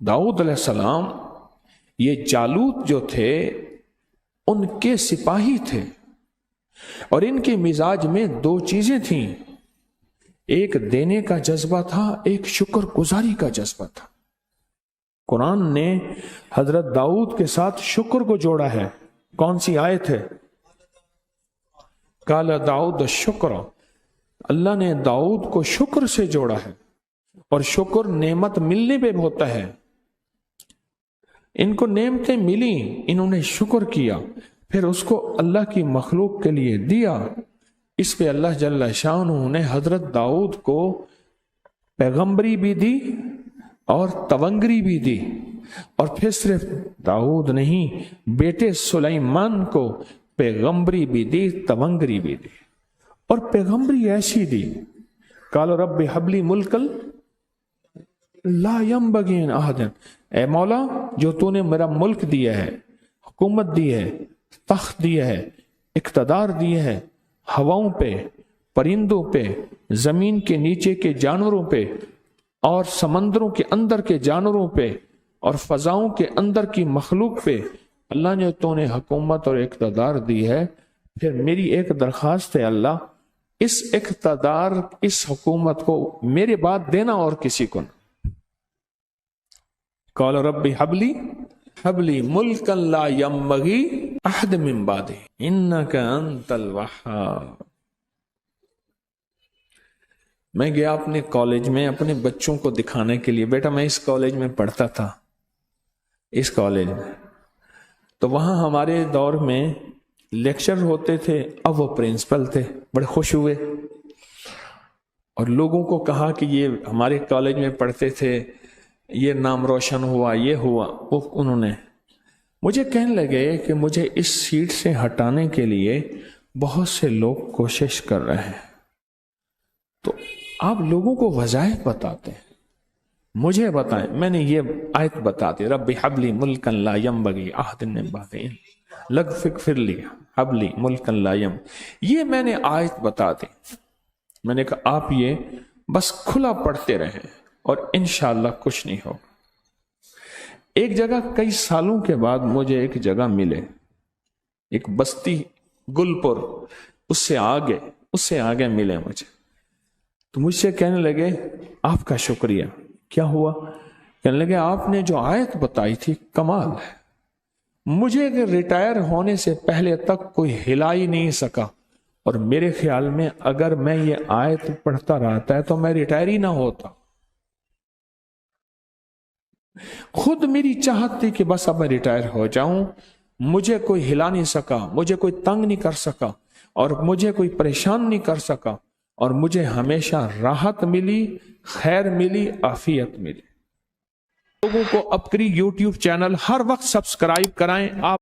दाऊद अलैहिस्सलाम ये जालूत जो थे उनके सिपाही थे, और इनके मिजाज में दो चीजें थीं, एक देने का जज्बा था, एक शुक्र गुजारी का जज्बा था। कुरान ने हजरत दाऊद के साथ शुक्र को जोड़ा है। कौन सी आयत है? काला दाऊद शुक्र, अल्लाह ने दाऊद को शुक्र से जोड़ा है, और शुक्र नेमत मिलने पे होता है। इनको नेमतें मिली, इन्होंने शुक्र किया, फिर उसको अल्लाह की मखलूक के लिए दिया। इस पे अल्लाह जल्ल शाअनुहु ने हजरत दाऊद को पैगंबरी भी दी और तवंगरी भी दी, और फिर सिर्फ दाऊद नहीं, बेटे सुलेमान को पैगंबरी भी दी, तवंगरी भी दी। और पैगंबरी ऐसी दी, काल रब्बि हबली मुल्कल ला यंबगी अन अहदिन, ऐ मौला जो तूने मेरा मुल्क दिया है, हुकूमत दी है, तख्त दिया है, इक़्तिदार दिया है, हवाओं पे, परिंदों पे, जमीन के नीचे के जानवरों पे, और समंदरों के अंदर के जानवरों पे, और फजाओं के अंदर की मखलूक पे अल्लाह ने तूने हुकूमत और इक़्तिदार दी है। फिर मेरी एक दरख्वास्त है अल्लाह, इस इक़्तिदार, इस हुकूमत को मेरे बाद देना और किसी को ना। क़ाल रब्बी हबली हबली मुल्कन ला यंबगी अहद मिन बादी इन्नका अंतल वहाब। मैं गया अपने कॉलेज में अपने बच्चों को दिखाने के लिए, बेटा मैं इस कॉलेज में पढ़ता था, इस कॉलेज में, तो वहां हमारे दौर में लेक्चर होते थे। अब वो प्रिंसिपल थे, बड़े खुश हुए और लोगों को कहा कि ये हमारे कॉलेज में पढ़ते थे, ये नाम रोशन हुआ, ये हुआ। वो उन्होंने मुझे कहने लगे कि मुझे इस सीट से हटाने के लिए बहुत से लोग कोशिश कर रहे हैं। तो आप लोगों को वज़ाइफ बताते हैं, मुझे बताएं। मैंने ये आयत बता दी, रब्बी हबली मुल्कन ला यंबगी अहदिन मिन बादी लगफिर ली हबली मुल्कन ला यम, ये मैंने आयत बता दी। मैंने कहा आप ये बस खुला पढ़ते रहें और इंशाअल्लाह कुछ नहीं होगा। एक जगह कई सालों के बाद मुझे एक जगह मिले, एक बस्ती गुलपुर, उससे आगे मिले मुझे। तो मुझसे कहने लगे आपका शुक्रिया। क्या हुआ? कहने लगे आपने जो आयत बताई थी कमाल है, मुझे रिटायर होने से पहले तक कोई हिला ही नहीं सका, और मेरे ख्याल में अगर मैं ये आयत पढ़ता रहता है तो मैं रिटायर ही ना होता। खुद मेरी चाहत थी कि बस अब मैं रिटायर हो जाऊं, मुझे कोई हिला नहीं सका, मुझे कोई तंग नहीं कर सका, और मुझे कोई परेशान नहीं कर सका, और मुझे हमेशा राहत मिली, खैर मिली, आफियत मिली। लोगों को अपनी YouTube चैनल हर वक्त सब्सक्राइब कराएं आप।